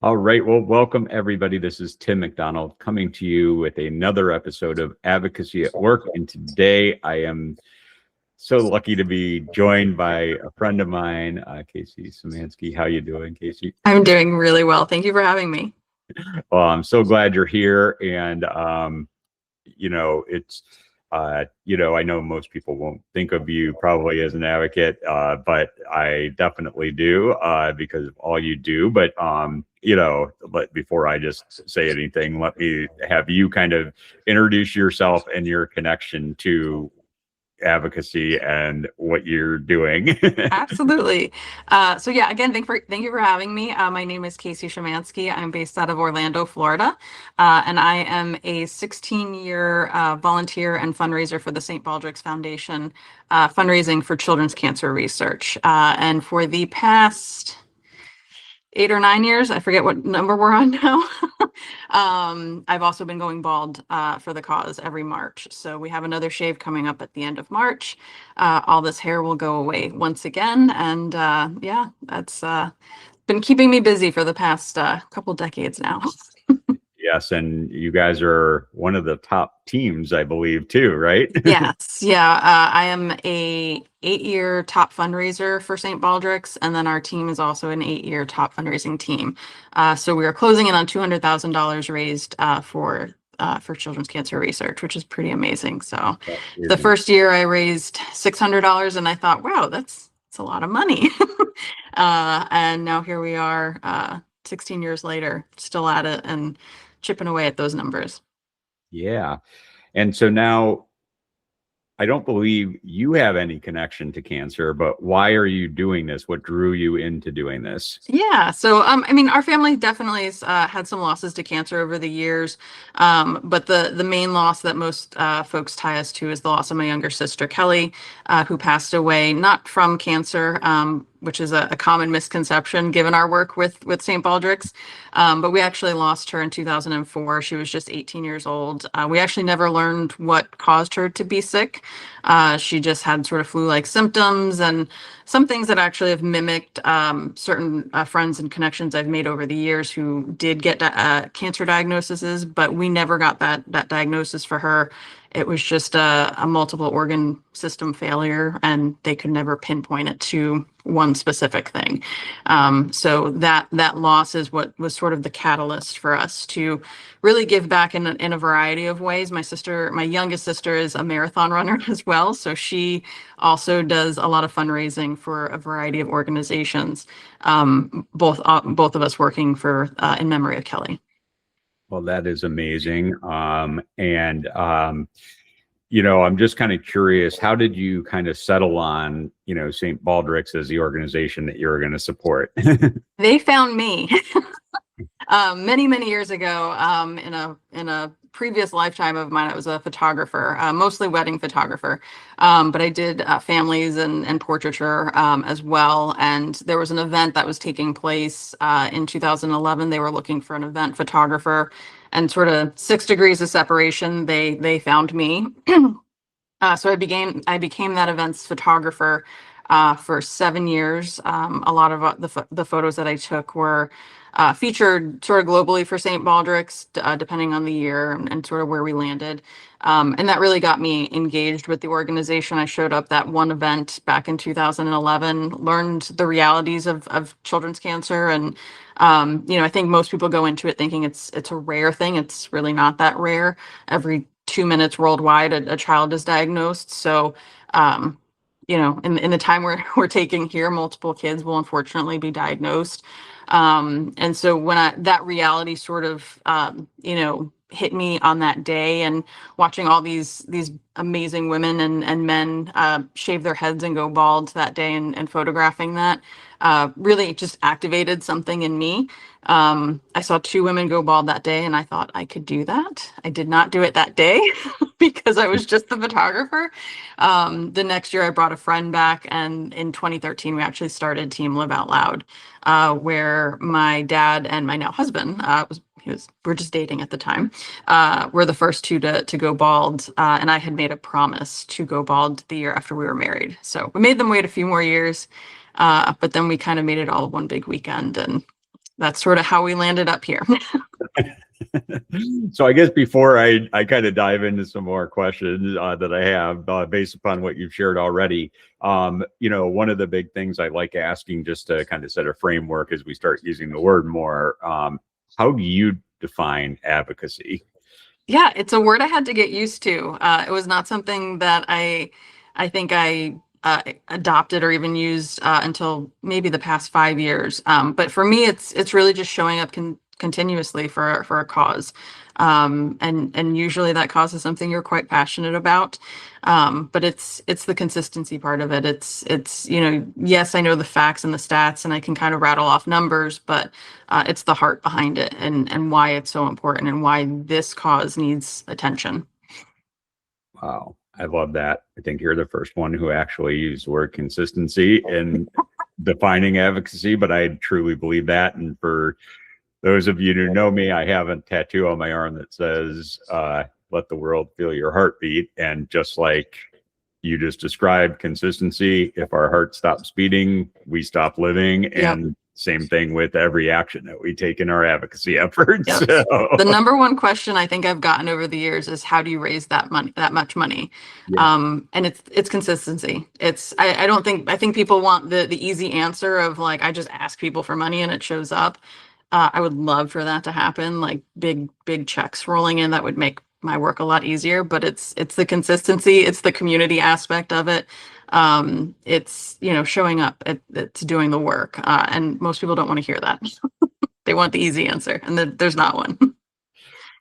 All right. Well, welcome everybody. This is Tim McDonald coming to you with another episode of Advocacy at Work. And today I am so lucky to be joined by a friend of mine, Casie Shimanski. How you doing, Casie? I'm doing really well. Thank you for having me. Well, I'm so glad you're here. And, it's, I know most people won't think of you probably as an advocate, but I definitely do because of all you do. But before I just say anything, let me have you kind of introduce yourself and your connection to advocacy and what you're doing. Absolutely. Again, thank you for having me. My name is Casie Shimanski. I'm based out of Orlando, Florida, and I am a 16-year volunteer and fundraiser for the St. Baldrick's Foundation, fundraising for children's cancer research. And for the past 8 or 9 years, I forget what number we're on now. I've also been going bald for the cause every March. So we have another shave coming up at the end of March. All this hair will go away once again. And that's been keeping me busy for the past couple decades now. Yes, and you guys are one of the top teams, I believe, too, right? Yes, yeah. I am a 8-year top fundraiser for St. Baldrick's, and then our team is also an 8-year top fundraising team. So we are closing in on $200,000 raised for children's cancer research, which is pretty amazing. So the first year I raised $600, and I thought, wow, that's a lot of money. And now here we are, 16 years later, still at it and chipping away at those numbers. Yeah. And so now I don't believe you have any connection to cancer, but why are you doing this? What drew you into doing this? Yeah, so our family definitely has had some losses to cancer over the years, but the main loss that most folks tie us to is the loss of my younger sister, Kellie, who passed away not from cancer, which is a common misconception given our work with St. Baldrick's. But we actually lost her in 2004. She was just 18 years old. We actually never learned what caused her to be sick. She just had sort of flu-like symptoms and some things that actually have mimicked certain friends and connections I've made over the years who did get cancer diagnoses, but we never got that diagnosis for her. It was just a multiple organ system failure, and they could never pinpoint it to one specific thing. So that loss is what was sort of the catalyst for us to really give back in a variety of ways. My youngest sister is a marathon runner as well, so she also does a lot of fundraising for a variety of organizations. Both of us working for in memory of Kellie. Well, that is amazing. I'm just kind of curious, how did you kind of settle on, St. Baldrick's as the organization that you were going to support? They found me many, many years ago in a previous lifetime of mine. I was a photographer, mostly wedding photographer, but I did families and portraiture as well. And there was an event that was taking place in 2011. They were looking for an event photographer, and sort of 6 degrees of separation, they found me. So I became that event's photographer for 7 years. A lot of the photos that I took were featured sort of globally for St. Baldrick's, depending on the year and sort of where we landed. And that really got me engaged with the organization. I showed up that one event back in 2011, learned the realities of children's cancer. And, I think most people go into it thinking it's a rare thing. It's really not that rare. Every 2 minutes worldwide, a child is diagnosed. So, in the time we're taking here, multiple kids will unfortunately be diagnosed. And so when that reality sort of, hit me on that day, and watching all these amazing women and men shave their heads and go bald that day, and photographing that really just activated something in me. I saw 2 women go bald that day, and I thought I could do that. I did not do it that day because I was just the photographer. The next year I brought a friend back, and in 2013 we actually started Team Live Out Loud, where my dad and my now husband we're just dating at the time, were the first 2 to go bald, and I had made a promise to go bald the year after we were married. So we made them wait a few more years, but then we kind of made it all one big weekend, and that's sort of how we landed up here. So I guess before I kind of dive into some more questions that I have based upon what you've shared already, one of the big things I like asking just to kind of set a framework as we start using the word more, how do you define advocacy? Yeah, it's a word I had to get used to. It was not something that I think I adopted or even used until maybe the past 5 years. But for me, it's really just showing up continuously for a cause, and usually that cause is something you're quite passionate about. But it's the consistency part of it. It's yes, I know the facts and the stats, and I can kind of rattle off numbers, but it's the heart behind it, and why it's so important and why this cause needs attention. Wow, I love that. I think you're the first one who actually used the word consistency in defining advocacy, but I truly believe that. And for those of you who know me, I have a tattoo on my arm that says, let the world feel your heartbeat. And just like you just described consistency, if our heart stops beating, we stop living. Yep. And same thing with every action that we take in our advocacy efforts. Yep. So. The number one question I think I've gotten over the years is how do you raise that much money? Yeah. And it's consistency. I think people want the easy answer of like, I just ask people for money and it shows up. I would love for that to happen, like big checks rolling in. That would make my work a lot easier, but it's the consistency, it's the community aspect of it. It's, showing up, it's doing the work. And most people don't want to hear that. They want the easy answer, and there's not one.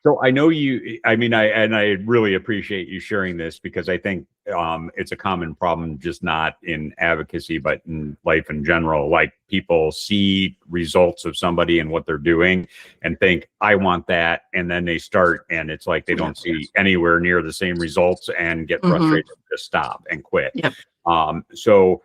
So I know I really appreciate you sharing this, because I think it's a common problem, just not in advocacy, but in life in general. Like, people see results of somebody and what they're doing and think, I want that. And then they start, and it's like they don't see anywhere near the same results and get frustrated, to stop and quit. Yep. So,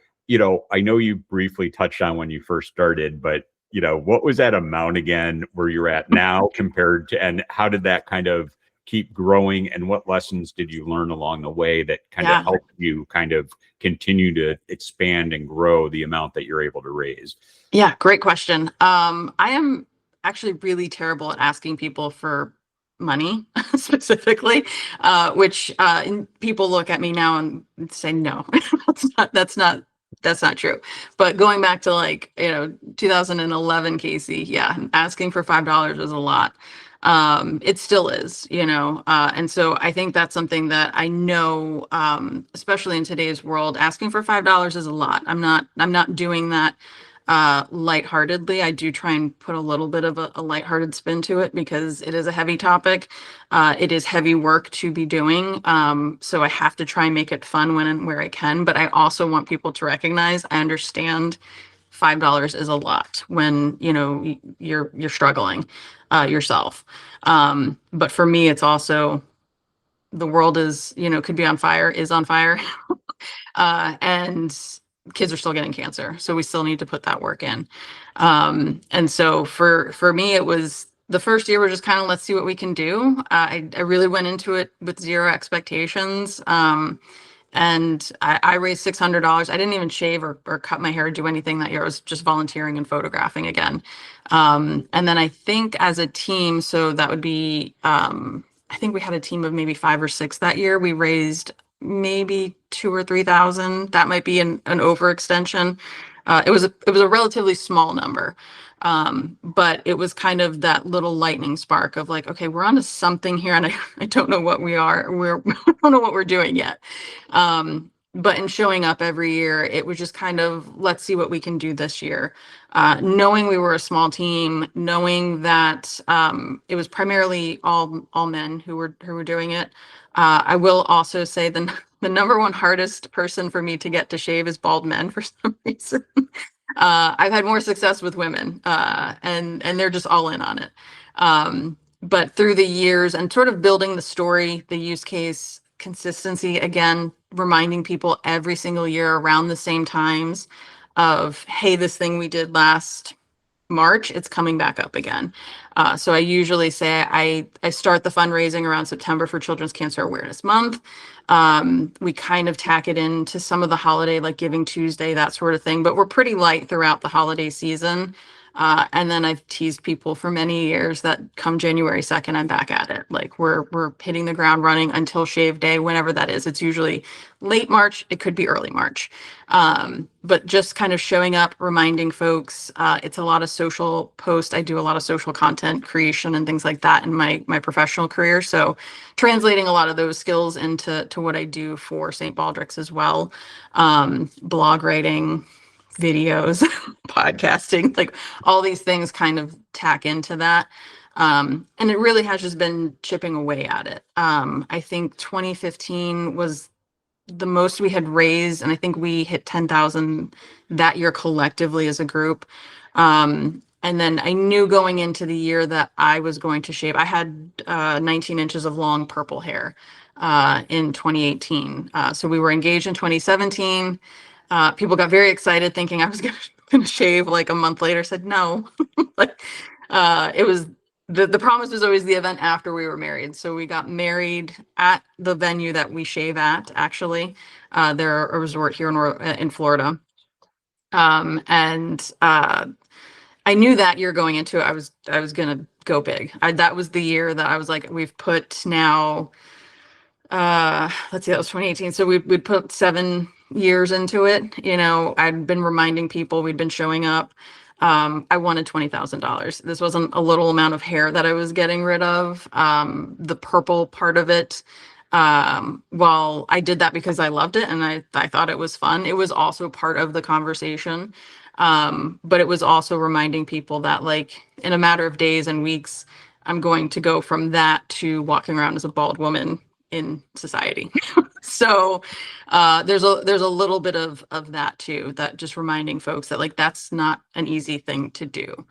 I know you briefly touched on when you first started, but what was that amount again where you're at now compared to, and how did that kind of keep growing, and what lessons did you learn along the way that kind of helped you kind of continue to expand and grow the amount that you're able to raise? Yeah, great question. I am actually really terrible at asking people for money specifically, which people look at me now and say, no, that's not true. But going back to 2011, Casie, yeah, asking for $5 was a lot. It still is, and so I think that's something that I know, especially in today's world, asking for $5 is a lot. I'm not doing that lightheartedly. I do try and put a little bit of a lighthearted spin to it, because it is a heavy topic. It is heavy work to be doing. So I have to try and make it fun when and where I can. But I also want people to recognize, I understand $5 is a lot when you're struggling yourself. But for me, it's also, the world is could be on fire, is on fire. And kids are still getting cancer, so we still need to put that work in. And so for me, it was, the first year was just kind of, let's see what we can do. I really went into it with zero expectations. And I raised $600. I didn't even shave or cut my hair or do anything that year. I was just volunteering and photographing again. And then I think as a team, so that would be, I think we had a team of maybe 5 or 6 that year. We raised maybe 2,000 or 3,000. That might be an overextension. It was a relatively small number. But it was kind of that little lightning spark of like, okay, we're onto something here, and I don't know what we are. I don't know what we're doing yet. But in showing up every year, it was just kind of, let's see what we can do this year. Knowing we were a small team, knowing that it was primarily all men who were doing it. I will also say the number one hardest person for me to get to shave is bald men for some reason. I've had more success with women, and they're just all in on it. But through the years and sort of building the story, the use case, consistency, again, reminding people every single year around the same times of, hey, this thing we did last March, it's coming back up again. So I usually say I start the fundraising around September for Children's Cancer Awareness Month. We kind of tack it into some of the holiday, like Giving Tuesday, that sort of thing, but we're pretty light throughout the holiday season. And then I've teased people for many years that come January 2nd, I'm back at it. Like we're hitting the ground running until shave day, whenever that is. It's usually late March. It could be early March. But just kind of showing up, reminding folks, it's a lot of social posts. I do a lot of social content creation and things like that in my professional career. So translating a lot of those skills into what I do for St. Baldrick's as well. Blog writing, videos, podcasting, like all these things kind of tack into that. And it really has just been chipping away at it. I think 2015 was the most we had raised, and I think we hit 10,000 that year collectively as a group. And then I knew going into the year that I was going to shave. I had 19 inches of long purple hair in 2018. So we were engaged in 2017. People got very excited thinking I was going to shave like a month later. Said no. Like it was the promise was always the event after we were married. So we got married at the venue that we shave at, actually. They're a resort here in Florida. And I knew that year going into it, I was going to go big. That was the year that I was like, we've put now, let's see, that was 2018. So we'd put 7 years into it. You know, I'd been reminding people, we'd been showing up. I wanted $20,000. This wasn't a little amount of hair that I was getting rid of. The purple part of it, while I did that because I loved it and I thought it was fun, it was also part of the conversation. But it was also reminding people that, like, in a matter of days and weeks, I'm going to go from that to walking around as a bald woman in society. So there's a little bit of that too, that just reminding folks that, like, that's not an easy thing to do.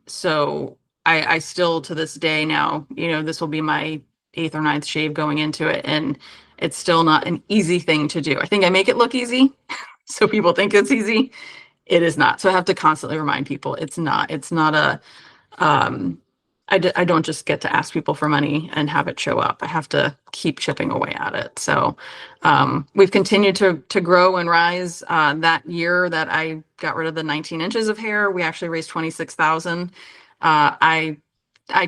So I still, to this day now, you know, this will be my 8th or 9th shave going into it, and it's still not an easy thing to do. I think I make it look easy, so people think it's easy. It is not. So I have to constantly remind people it's not a, I don't just get to ask people for money and have it show up. I have to keep chipping away at it. So we've continued to grow and rise. That year that I got rid of the 19 inches of hair, we actually raised 26,000. I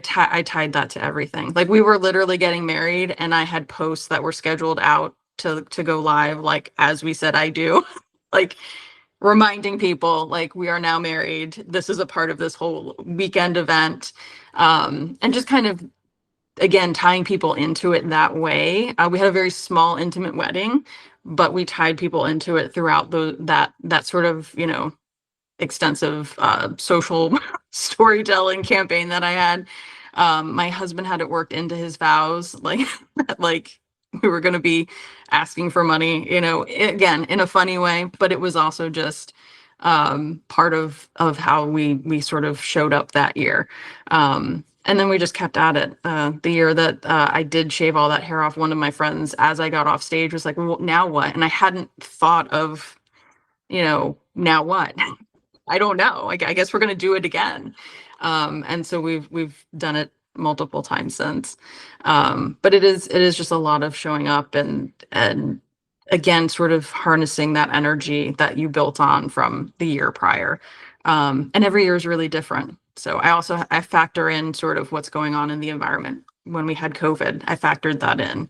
tied that to everything. Like, we were literally getting married and I had posts that were scheduled out to go live, like, as we said I do, like, reminding people, like, we are now married. This is a part of this whole weekend event. And just kind of, again, tying people into it that way. We had a very small, intimate wedding, but we tied people into it throughout that sort of, you know, extensive social storytelling campaign that I had. My husband had it worked into his vows, like, like we were going to be asking for money, you know, again, in a funny way, but it was also just part of how we sort of showed up that year. And then we just kept at it. The year that I did shave all that hair off, one of my friends, as I got off stage, was like, well, now what? And I hadn't thought of, you know, now what? I don't know. I guess we're going to do it again. And so we've done it multiple times since. But it is just a lot of showing up and again, sort of harnessing that energy that you built on from the year prior. And every year is really different. So I factor in sort of what's going on in the environment. When we had COVID, I factored that in.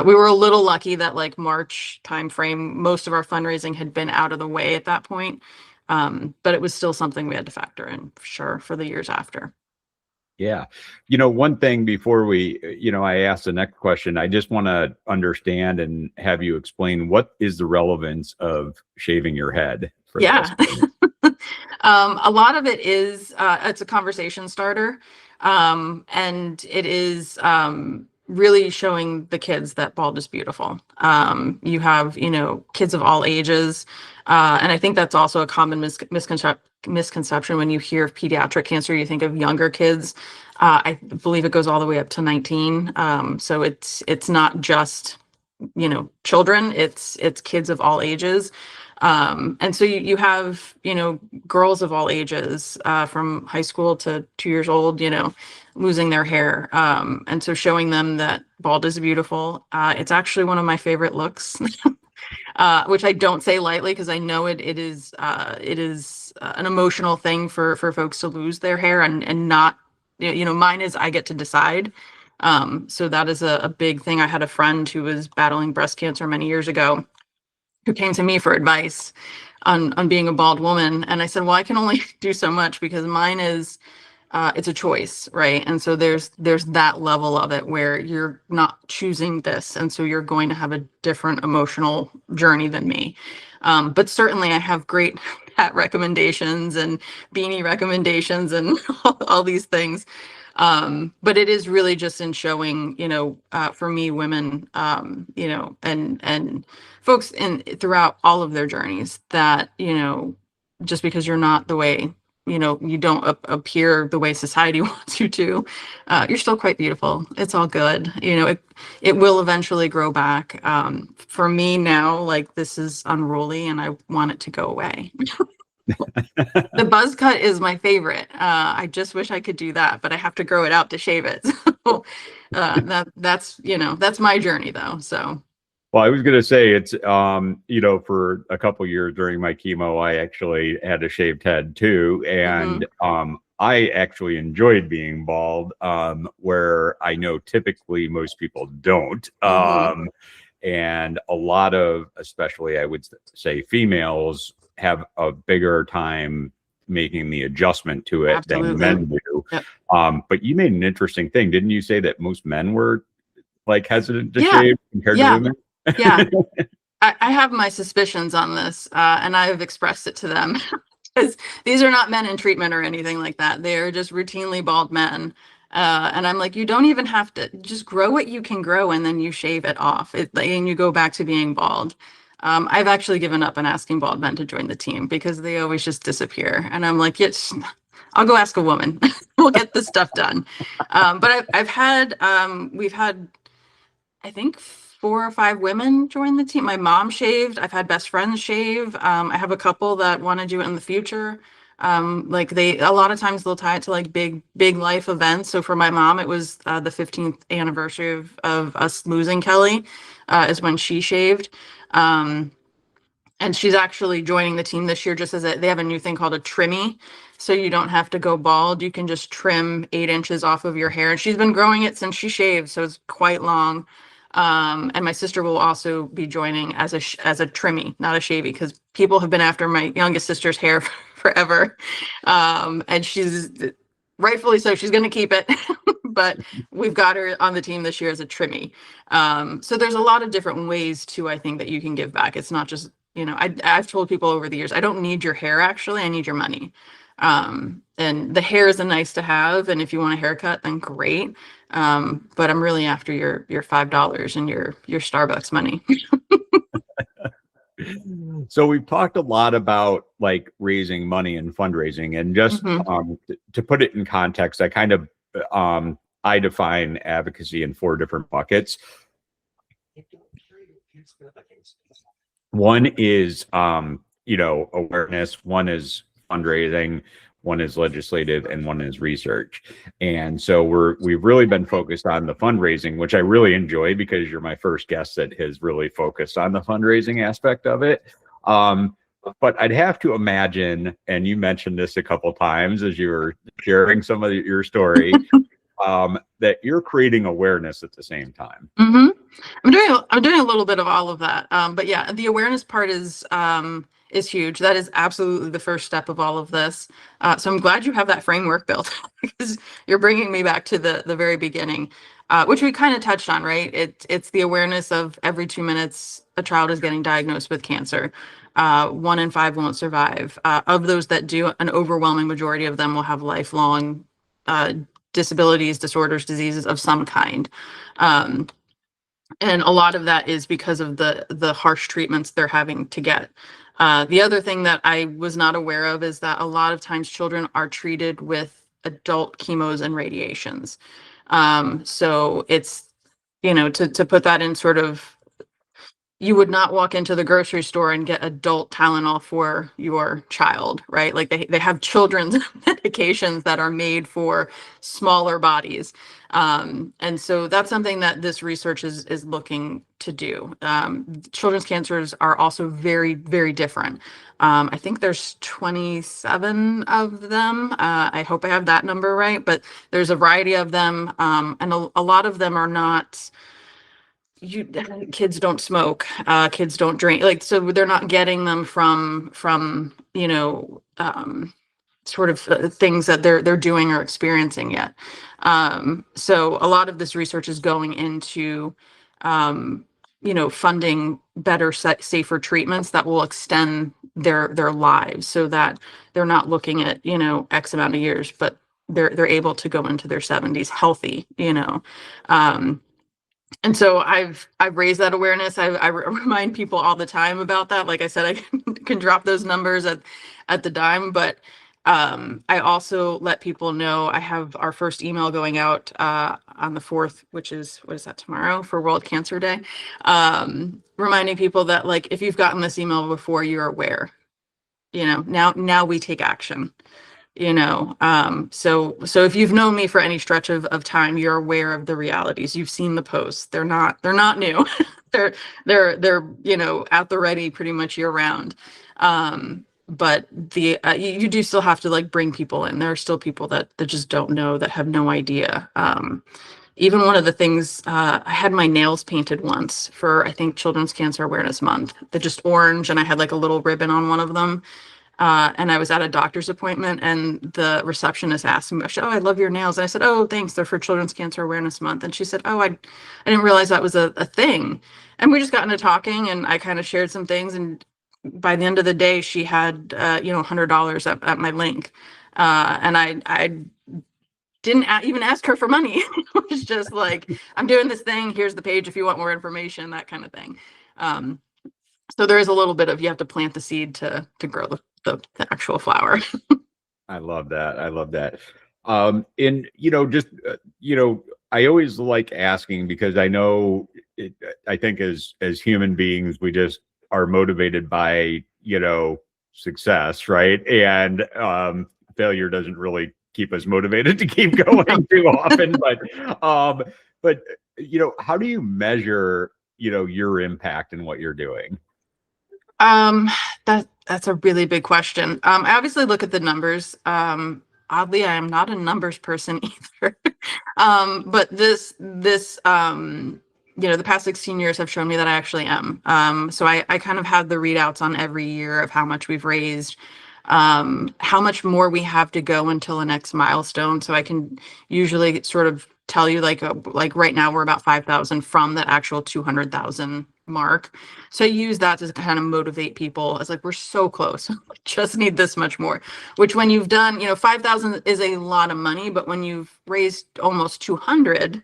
We were a little lucky that, like, March timeframe, most of our fundraising had been out of the way at that point. But it was still something we had to factor in, for sure, for the years after. Yeah. You know, one thing before I ask the next question, I just want to understand and have you explain, what is the relevance of shaving your head? Yeah. A lot of it is, it's a conversation starter. And it is, really showing the kids that bald is beautiful. You have, you know, kids of all ages. And I think that's also a common misconception when you hear of pediatric cancer. You think of younger kids. I believe it goes all the way up to 19. So it's not just, you know, children, it's kids of all ages. And so you have, you know, girls of all ages, from high school to 2 years old, you know, losing their hair. And so showing them that bald is beautiful. It's actually one of my favorite looks, which I don't say lightly, because I know it is an emotional thing for folks to lose their hair, and not, mine is, I get to decide. So that is a big thing. I had a friend who was battling breast cancer many years ago who came to me for advice on being a bald woman. And I said, well, I can only do so much because mine is, it's a choice, right? And so there's that level of it where you're not choosing this, and so you're going to have a different emotional journey than me. But certainly I have great hat recommendations and beanie recommendations and all these things. But it is really just in showing, for me, women, and folks throughout all of their journeys that, just because you're not the way, you don't appear the way society wants you to, you're still quite beautiful. It's all good. It will eventually grow back. For me now, like, this is unruly and I want it to go away. The buzz cut is my favorite. I just wish I could do that, but I have to grow it out to shave it. So that's my journey though. So. Well, I was going to say it's, for a couple years during my chemo, I actually had a shaved head too. And I actually enjoyed being bald, where I know typically most people don't. And a lot of, especially I would say females, have a bigger time making the adjustment to it than men do. Yep. But you made an interesting thing. Didn't you say that most men were like hesitant to shave compared to women? Yeah. I have my suspicions on this, and I've expressed it to them, because these are not men in treatment or anything like that. They're just routinely bald men. And I'm like, you don't even have to, just grow what you can grow, and then you shave it off, and you go back to being bald. I've actually given up on asking bald men to join the team because they always just disappear. And I'm like, yes, I'll go ask a woman. We'll get this stuff done. But we've had, I think, 4 or 5 women join the team. My mom shaved. I've had best friends shave. I have a couple that want to do it in the future. A lot of times they'll tie it to like big life events. So for my mom, it was the 15th anniversary of us losing Kellie, is when she shaved. And she's actually joining the team this year, just as they have a new thing called a trimmy. So you don't have to go bald. You can just trim 8 inches off of your hair. And she's been growing it since she shaved, so it's quite long. And my sister will also be joining as a trimmy, not a shavy, because people have been after my youngest sister's hair forever. And she's rightfully so. She's going to keep it, but we've got her on the team this year as a trimmy. So there's a lot of different ways too, I think, that you can give back. It's not just, I've told people over the years, I don't need your hair, actually, I need your money. And the hair is a nice to have, and if you want a haircut, then great. But I'm really after your $5 and your Starbucks money. So we've talked a lot about like raising money and fundraising, and just to put it in context, I define advocacy in 4 different buckets. One is awareness, one is fundraising, one is legislative, and one is research. And so we've really been focused on the fundraising, which I really enjoy because you're my first guest that has really focused on the fundraising aspect of it. But I'd have to imagine, and you mentioned this a couple times as you were sharing some of your story, that you're creating awareness at the same time. I'm doing a little bit of all of that. But yeah, the awareness part is huge. That is absolutely the first step of all of this. So I'm glad you have that framework built, because you're bringing me back to the very beginning, which we kind of touched on, right? It's the awareness of every 2 minutes a child is getting diagnosed with cancer. 1 in 5 won't survive. Of those that do, an overwhelming majority of them will have lifelong disabilities, disorders, diseases of some kind. And a lot of that is because of the harsh treatments they're having to get. The other thing that I was not aware of is that a lot of times children are treated with adult chemos and radiations. So it's, to put that in sort of you would not walk into the grocery store and get adult Tylenol for your child, right? Like they have children's medications that are made for smaller bodies. And so that's something that this research is looking to do. Children's cancers are also very, very different. I think there's 27 of them. I hope I have that number right, but there's a variety of them. And a lot of them are not, you kids don't smoke, kids don't drink, like, so they're not getting them from sort of things that they're doing or experiencing yet. So a lot of this research is going into funding better, safer treatments that will extend their lives, so that they're not looking at X amount of years, but they're able to go into their 70s healthy. And so I've raised that awareness. I remind people all the time about that. Like I said, I can drop those numbers at the dime, but I also let people know I have our first email going out on the 4th, which is, what is that, tomorrow, for World Cancer Day, reminding people that, like, if you've gotten this email before, you're aware. Now we take action. So if you've known me for any stretch of time, you're aware of the realities. You've seen the posts. They're not new. they're at the ready pretty much year round. But you do still have to, like, bring people in. There are still people that just don't know, that have no idea. Even one of the things, I had my nails painted once for, I think, Children's Cancer Awareness Month. They're just orange, and I had like a little ribbon on one of them. And I was at a doctor's appointment, and the receptionist asked me, "Oh, I love your nails." And I said, "Oh, thanks. They're for Children's Cancer Awareness Month." And she said, "Oh, I didn't realize that was a thing." And we just got into talking, and I kind of shared some things. And by the end of the day, she had, $100 at my link. And I didn't even ask her for money. It was just like, "I'm doing this thing. Here's the page if you want more information," that kind of thing. So there is a little bit of, you have to plant the seed to grow the actual flower. I love that. I love that. And just I always like asking, because I know I think as human beings, we just are motivated by success, right? And failure doesn't really keep us motivated to keep going too often. But how do you measure your impact in what you're doing? That's a really big question. I obviously look at the numbers. Oddly, I am not a numbers person either. But the past 16 years have shown me that I actually am. So I kind of have the readouts on every year of how much we've raised, how much more we have to go until the next milestone. So I can usually sort of tell you, like right now we're about 5,000 from the actual 200,000 mark. So I use that to kind of motivate people. It's like, we're so close. Just need this much more, which, when you've done, 5,000 is a lot of money, but when you've raised almost 200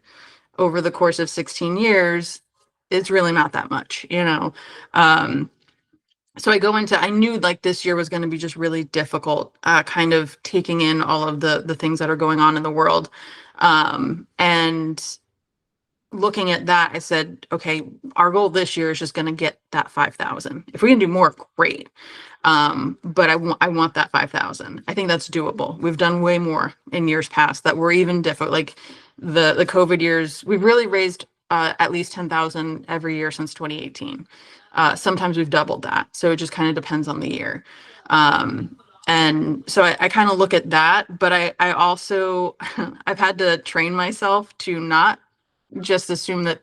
over the course of 16 years, it's really not that much. So I knew, like, this year was going to be just really difficult, kind of taking in all of the things that are going on in the world. And looking at that, I said, okay, our goal this year is just going to get that 5,000. If we can do more, great. But I want that 5,000. I think that's doable. We've done way more in years past that were even difficult. Like the COVID years, we've really raised at least 10,000 every year since 2018. Sometimes we've doubled that. So it just kind of depends on the year. And so I kind of look at that, but I also, I've had to train myself to not just assume that,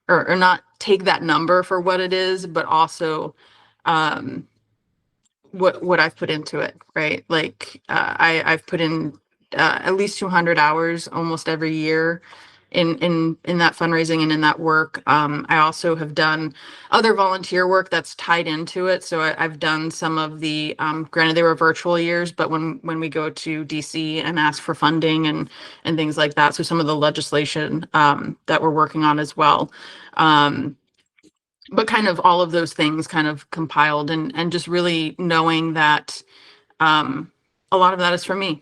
or not take that number for what it is, but also what I've put into it, right? Like I've put in at least 200 hours almost every year in that fundraising and in that work. I also have done other volunteer work that's tied into it. So I've done some of the, granted they were virtual years, but when we go to DC and ask for funding and things like that. So some of the legislation that we're working on as well. But kind of all of those things kind of compiled, and just really knowing that a lot of that is for me.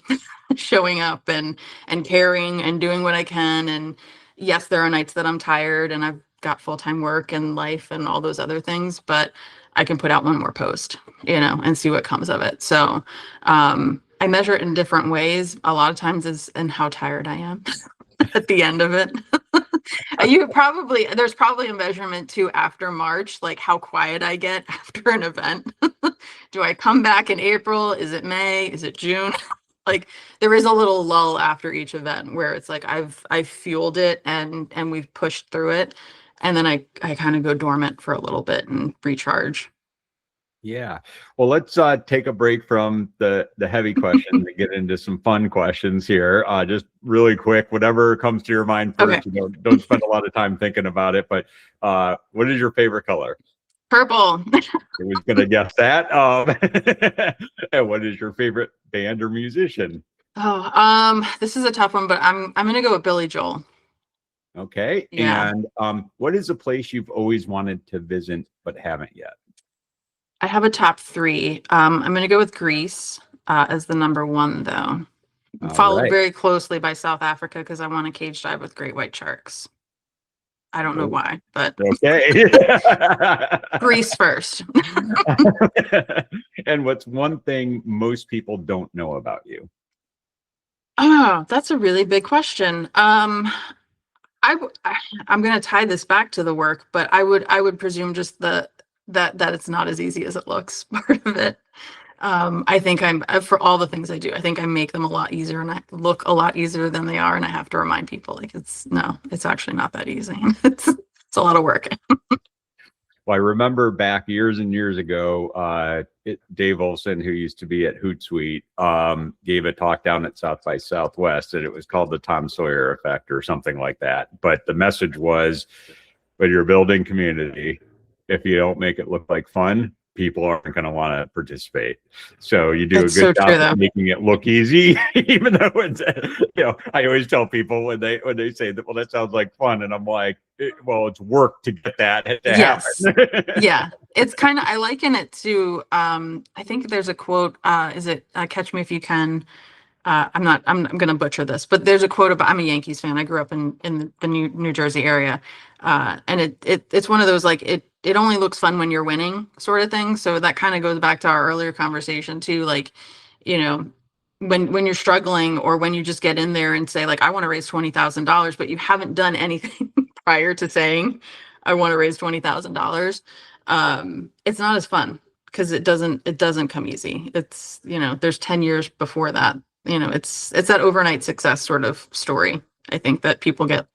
Showing up and caring and doing what I can. And yes, there are nights that I'm tired, and I've got full-time work and life and all those other things, but I can put out one more post, and see what comes of it. So I measure it in different ways. A lot of times is in how tired I am at the end of it. There's probably a measurement too after March, like how quiet I get after an event. Do I come back in April? Is it May? Is it June? Like there is a little lull after each event where it's like I've fueled it and we've pushed through it. And then I kind of go dormant for a little bit and recharge. Yeah. Well, let's take a break from the heavy questions and get into some fun questions here. Just really quick, whatever comes to your mind first. Okay. Don't spend a lot of time thinking about it. But what is your favorite color? Purple. I was gonna guess that. And what is your favorite band or musician? Oh, this is a tough one, but I'm gonna go with Billy Joel. Okay. Yeah. And what is a place you've always wanted to visit but haven't yet? I have a top 3. I'm going to go with Greece as the number 1, though. Followed Right. very closely by South Africa because I want to cage dive with great white sharks. I don't know why, but okay. Greece first. And what's one thing most people don't know about you? Oh, that's a really big question. I'm going to tie this back to the work, but I would presume just that it's not as easy as it looks. Part of it. I think for all the things I do, I think I make them a lot easier and I look a lot easier than they are. And I have to remind people like, it's actually not that easy. It's a lot of work. Well, I remember back years and years ago, Dave Olson, who used to be at Hootsuite, gave a talk down at South by Southwest, and it was called the Tom Sawyer effect or something like that. But the message was, when you're building community, if you don't make it look like fun, people aren't going to want to participate. So you do a good job of making it look easy, even though it's, I always tell people when they say that, well, that sounds like fun. And I'm like, well, it's work to get that to happen. Yeah. It's kind of, I liken it to, I think there's a quote, is it Catch Me If You Can? I'm going to butcher this, but there's a quote about, I'm a Yankees fan. I grew up in the New Jersey area. And it's one of those, like, it only looks fun when you're winning sort of thing. So that kind of goes back to our earlier conversation too. Like, when you're struggling or when you just get in there and say like, I want to raise $20,000, but you haven't done anything prior to saying, I want to raise $20,000. It's not as fun because it doesn't come easy. It's, there's 10 years before that. It's that overnight success sort of story. I think that people get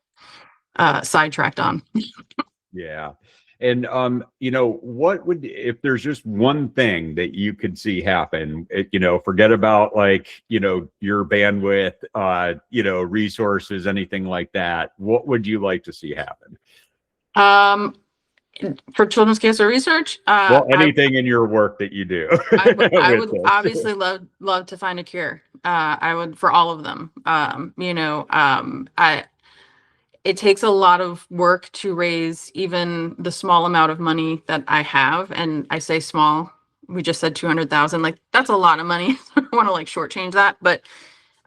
sidetracked on. Yeah. And, what would, if there's just one thing that you could see happen, forget about like, your bandwidth, resources, anything like that. What would you like to see happen? For children's cancer research? Well, anything in your work that you do. I would obviously love to find a cure. I would for all of them. It takes a lot of work to raise even the small amount of money that I have. And I say small, we just said 200,000, like that's a lot of money. I don't want to like shortchange that, but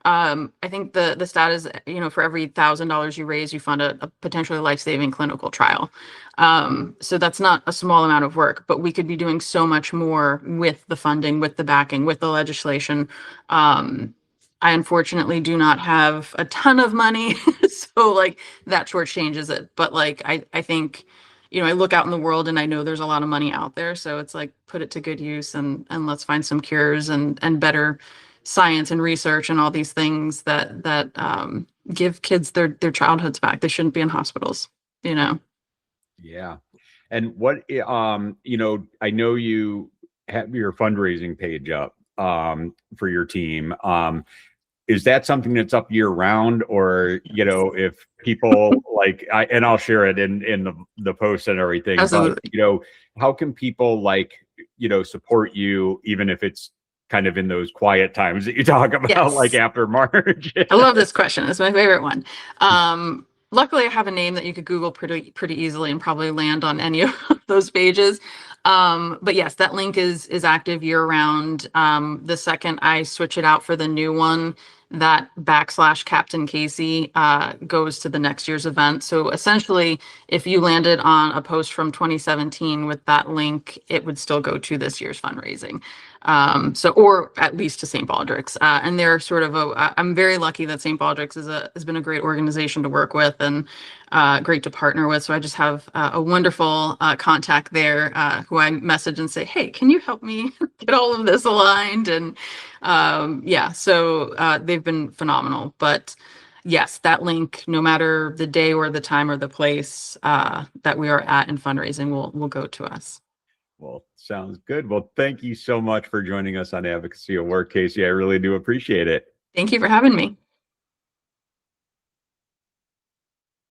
I think the stat is, for every $1,000 you raise, you fund a potentially life-saving clinical trial. So that's not a small amount of work, but we could be doing so much more with the funding, with the backing, with the legislation. I unfortunately do not have a ton of money. So like that shortchanges it. But like, I think, I look out in the world and I know there's a lot of money out there. So it's like, put it to good use and let's find some cures and better science and research and all these things that give kids their childhoods back. They shouldn't be in hospitals, Yeah. And what, I know you have your fundraising page up for your team. Is that something that's up year round, or if people like and I'll share it in the post and everything. Absolutely. But how can people support you even if it's kind of in those quiet times that you talk about, yes, like after March? I love this question. It's my favorite one. Luckily, I have a name that you could Google pretty easily and probably land on any of those pages. But yes, that link is active year round. The second I switch it out for the new one, that / Captain Casie goes to the next year's event. So essentially, if you landed on a post from 2017 with that link, it would still go to this year's fundraising. So, or at least to St. Baldrick's. And they're sort of I'm very lucky that St. Baldrick's has been a great organization to work with and great to partner with. So I just have a wonderful contact there who I message and say, hey, can you help me get all of this aligned? And yeah, so they've been phenomenal. But yes, that link, no matter the day or the time or the place that we are at in fundraising, will go to us. Well, sounds good. Well, thank you so much for joining us on Advocacy at Work, Casie. I really do appreciate it. Thank you for having me.